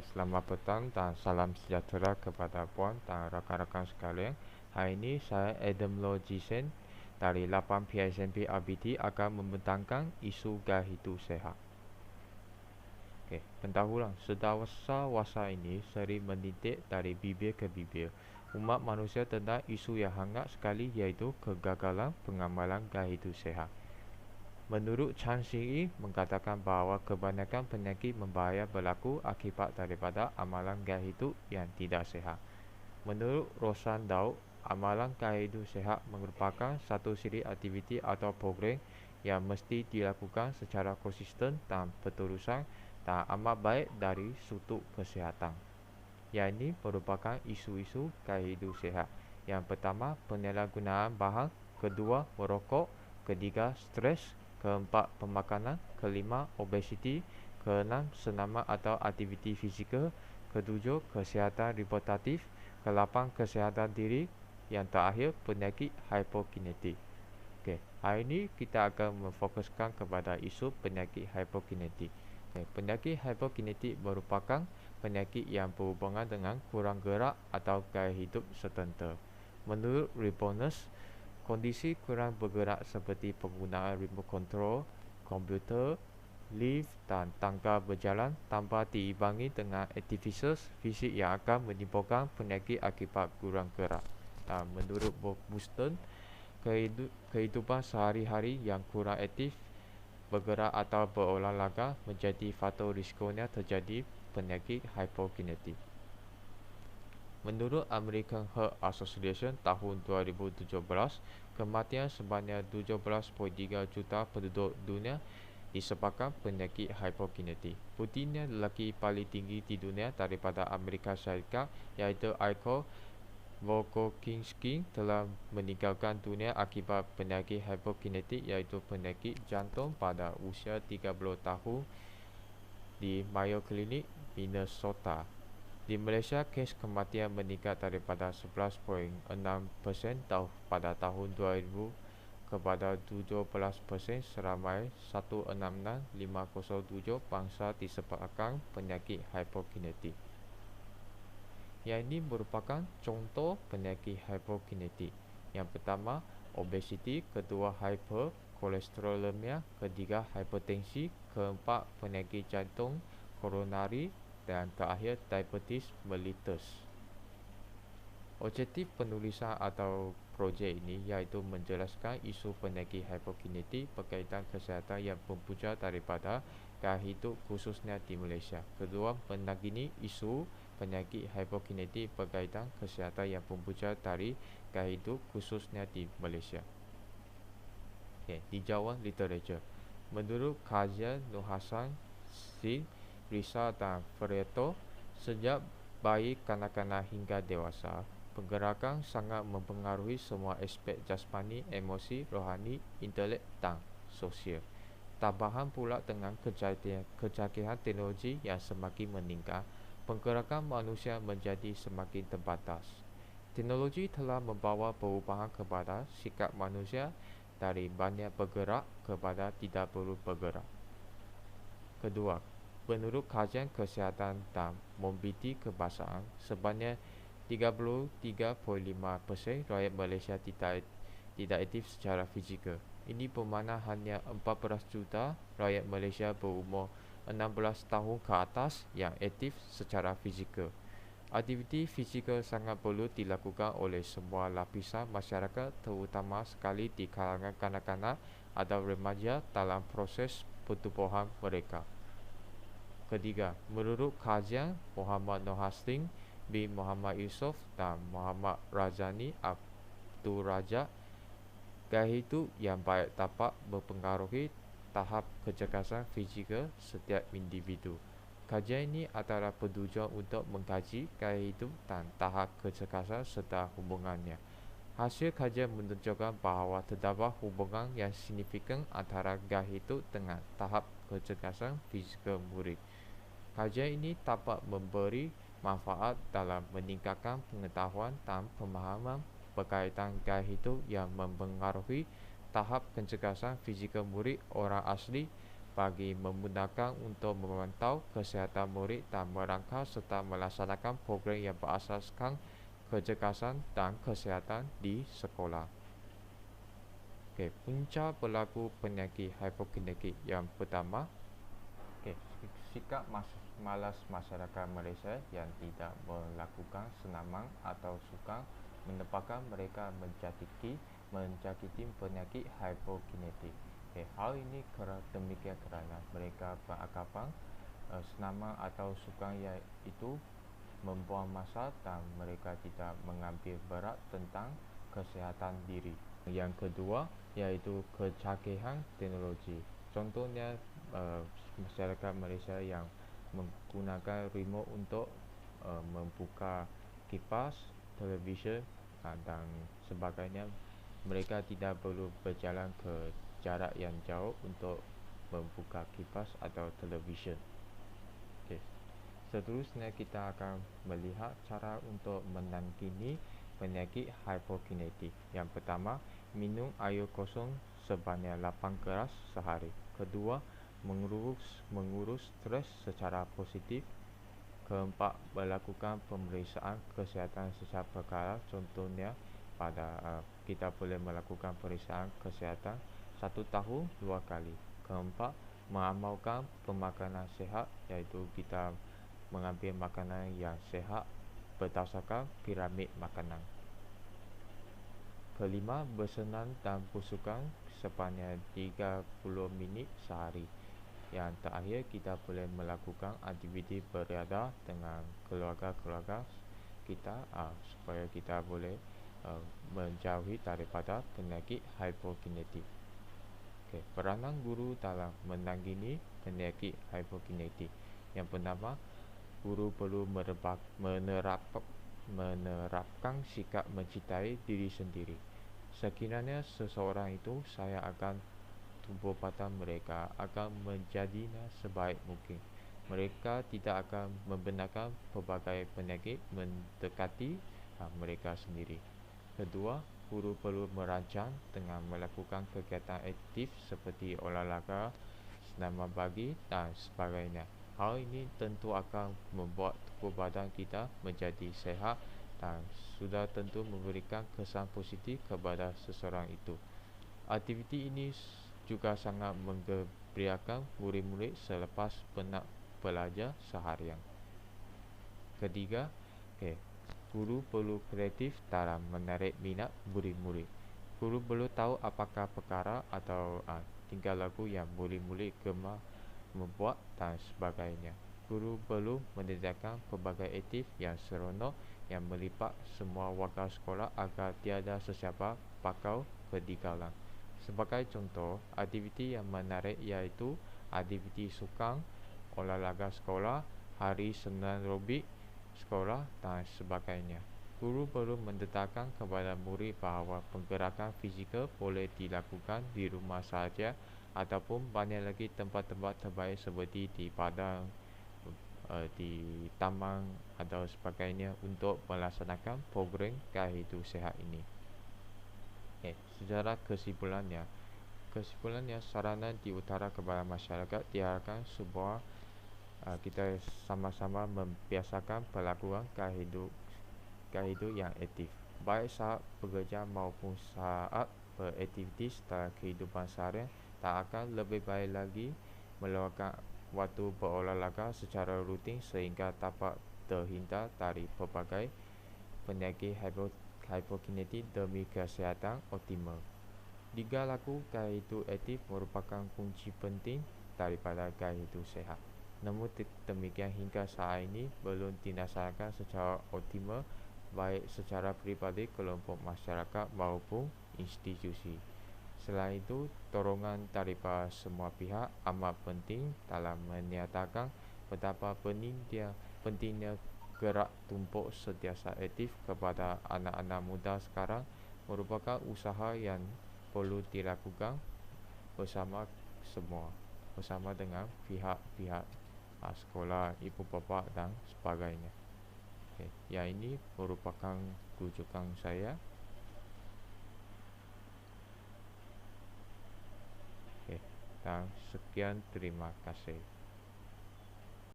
Selamat petang dan salam sejahtera kepada puan dan rakan-rakan sekalian. Hari ini saya Adam Logisen dari 8 PSMP RBT akan membentangkan isu gaya hidup sehat. Pendahuluan, sedawasa-wasa ini sering menitik dari bibir ke bibir umat manusia tentang isu yang hangat sekali, iaitu kegagalan pengamalan gaya hidup sehat. Menurut Chan Xinyi mengatakan bahawa kebanyakan penyakit membahaya berlaku akibat daripada amalan gaya hidup yang tidak sihat. Menurut Rosan Daud, amalan gaya hidup sihat merupakan satu siri aktiviti atau program yang mesti dilakukan secara konsisten dan berterusan dan amat baik dari sudut kesihatan. Yang ini merupakan isu-isu gaya hidup sihat. Yang pertama, penyalahgunaan bahan; kedua, merokok; ketiga, stres; keempat, pemakanan; kelima, obesiti; keenam, senaman atau aktiviti fizikal; ketujuh, kesihatan reproduktif; kelapan, kesihatan diri; yang terakhir, penyakit hipokinetik. Hari ini kita akan memfokuskan kepada isu penyakit hipokinetik. Penyakit hipokinetik merupakan penyakit yang berhubungan dengan kurang gerak atau gaya hidup setertentu. Menurut Rebornus, kondisi kurang bergerak seperti penggunaan remote control, komputer, lift dan tangga berjalan tanpa diimbangi dengan aktivitas fisik yang akan menimbulkan penyakit akibat kurang gerak. Dan menurut Bob Muston, kehidupan sehari-hari yang kurang aktif, bergerak atau berolahraga menjadi faktor risikonya terjadi penyakit hipokinetik. Menurut American Heart Association tahun 2017, kematian sebanyak 17.3 juta penduduk dunia disebabkan penyakit hipokinetik. Putinnya lelaki paling tinggi di dunia daripada Amerika Syarikat, iaitu Igor Volkovinsky, telah meninggalkan dunia akibat penyakit hipokinetik, iaitu penyakit jantung, pada usia 30 tahun di Mayo Clinic, Minnesota. Di Malaysia, kes kematian meningkat daripada 11.6% pada tahun 2000 kepada 17% seramai 166,507 bangsa disebabkan penyakit hipokinetik. Yang ini merupakan contoh penyakit hipokinetik. Yang pertama, obesiti; kedua, hyperkolesterolemia; ketiga, hipertensi; keempat, penyakit jantung koronari; dan terakhir, diabetes mellitus. Objektif penulisan atau projek ini iaitu menjelaskan isu penyakit hipokinetik berkaitan kesihatan yang berpunca daripada gaya hidup khususnya di Malaysia. Kedua, menangani isu penyakit hipokinetik berkaitan kesihatan yang berpunca dari gaya hidup khususnya di Malaysia. Tinjauan literatur. Menurut kajian Nur Hassan, Singh, Risa dan Ferreto, sejak bayi, kanak-kanak hingga dewasa, pergerakan sangat mempengaruhi semua aspek jasmani, emosi, rohani, intelek dan sosial. Tambahan pula dengan kecanggihan teknologi yang semakin meningkat, pergerakan manusia menjadi semakin terbatas. Teknologi telah membawa perubahan kepada sikap manusia dari banyak bergerak kepada tidak perlu bergerak. Kedua, menurut kajian kesihatan dan mobiliti kebangsaan, sebanyak 33.5% rakyat Malaysia tidak aktif secara fizikal. Ini bermakna hanya 14 juta rakyat Malaysia berumur 16 tahun ke atas yang aktif secara fizikal. Aktiviti fizikal sangat perlu dilakukan oleh semua lapisan masyarakat, terutama sekali di kalangan kanak-kanak atau remaja dalam proses pertumbuhan mereka. Ketiga, menurut kajian Muhammad Nur Hastings bin Muhammad Yusof dan Muhammad Razani Abdul Razak, gaya hidup yang baik dapat mempengaruhi tahap kecergasan fizikal setiap individu. Kajian ini adalah bertujuan untuk mengkaji gaya hidup dan tahap kecergasan serta hubungannya. Hasil kajian menunjukkan bahawa terdapat hubungan yang signifikan antara gaya hidup dengan tahap kecergasan fizikal murid. Kajian ini dapat memberi manfaat dalam meningkatkan pengetahuan dan pemahaman berkaitan gaya hidup yang mempengaruhi tahap kecergasan fizikal murid orang asli bagi memudahkan untuk memantau kesihatan murid dan merangka serta melaksanakan program yang berasaskan kecergasan dan kesihatan di sekolah. Okay, punca berlaku penyakit hipokinetik yang pertama, okay, sikap malas masyarakat Malaysia yang tidak melakukan senaman atau sukan menyebabkan mereka menjangkiti penyakit hipokinetik. Okay, hal ini demikian kerana mereka beranggapan senaman atau sukan itu membuang masa dan mereka tidak mengambil berat tentang kesihatan diri. Yang kedua iaitu kecanggihan teknologi. Contohnya masyarakat Malaysia yang menggunakan remote untuk membuka kipas, televisyen dan sebagainya. Mereka tidak perlu berjalan ke jarak yang jauh untuk membuka kipas atau televisyen. Okay. Seterusnya kita akan melihat cara untuk menangani penyakit hipokinetik. Yang pertama, minum air kosong sebanyak 8 gelas sehari. Kedua, mengurus stres secara positif. Keempat, melakukan pemeriksaan kesihatan secara berkala. Contohnya, kita boleh melakukan pemeriksaan kesihatan 1 tahun 2 kali. Keempat, mengamalkan pemakanan sihat, iaitu kita mengambil makanan yang sihat berdasarkan piramid makanan. Kelima, bersenam dan bersukan sebanyak 30 minit sehari. Yang terakhir, kita boleh melakukan aktiviti beriadah dengan keluarga-keluarga kita supaya kita boleh menjauhi daripada penyakit hipokinetik. Okay. Peranan guru dalam menangani penyakit hipokinetik. Yang pertama, guru perlu menerapkan sikap mencintai diri sendiri. Sekiranya seseorang itu saya akan tubuh badan mereka akan menjadinya sebaik mungkin. Mereka tidak akan membenarkan pelbagai penyakit mendekati mereka sendiri. Kedua, guru perlu merancang dengan melakukan kegiatan aktif seperti olahraga, senaman pagi dan sebagainya. Hal ini tentu akan membuat tubuh badan kita menjadi sihat dan sudah tentu memberikan kesan positif kepada seseorang itu. Aktiviti ini juga sangat menggembirakan murid-murid selepas penat belajar seharian. Ketiga, guru perlu kreatif dalam menarik minat murid-murid. Guru perlu tahu apakah perkara atau tingkah laku yang murid-murid gemar membuat dan sebagainya. Guru perlu menyediakan pelbagai aktif yang seronok yang melibat semua warga sekolah agar tiada sesiapa bakal ketinggalan. Sebagai contoh, aktiviti yang menarik iaitu aktiviti sukan, olahraga sekolah, hari senam aerobik sekolah dan sebagainya. Guru perlu mendedarkan kepada murid bahawa penggerakan fizikal boleh dilakukan di rumah sahaja ataupun banyak lagi tempat-tempat terbaik seperti di padang, di taman atau sebagainya untuk melaksanakan program gaya hidup sihat ini. Secara kesimpulannya, sarana diutara kepada masyarakat diharapkan sebuah kita sama-sama membiasakan perlakuan gaya hidup yang aktif, baik saat bekerja maupun saat beraktiviti dalam kehidupan seharian. Tak akan lebih baik lagi meluangkan waktu berolahraga secara rutin sehingga dapat terhindar dari pelbagai penyakit hipokinetik demi kesihatan optimal. 3 laku gaya hidup aktif merupakan kunci penting daripada gaya hidup sihat. Namun demikian hingga saat ini belum dilaksanakan secara optimal baik secara peribadi, kelompok masyarakat maupun institusi. Selain itu, dorongan daripada semua pihak amat penting dalam menyatakan betapa pentingnya gerak tumpuk sentiasa aktif kepada anak-anak muda sekarang merupakan usaha yang perlu dilakukan bersama dengan pihak-pihak sekolah, ibu bapa dan sebagainya. Yang ini merupakan rujukan saya. dan sekian terima kasih.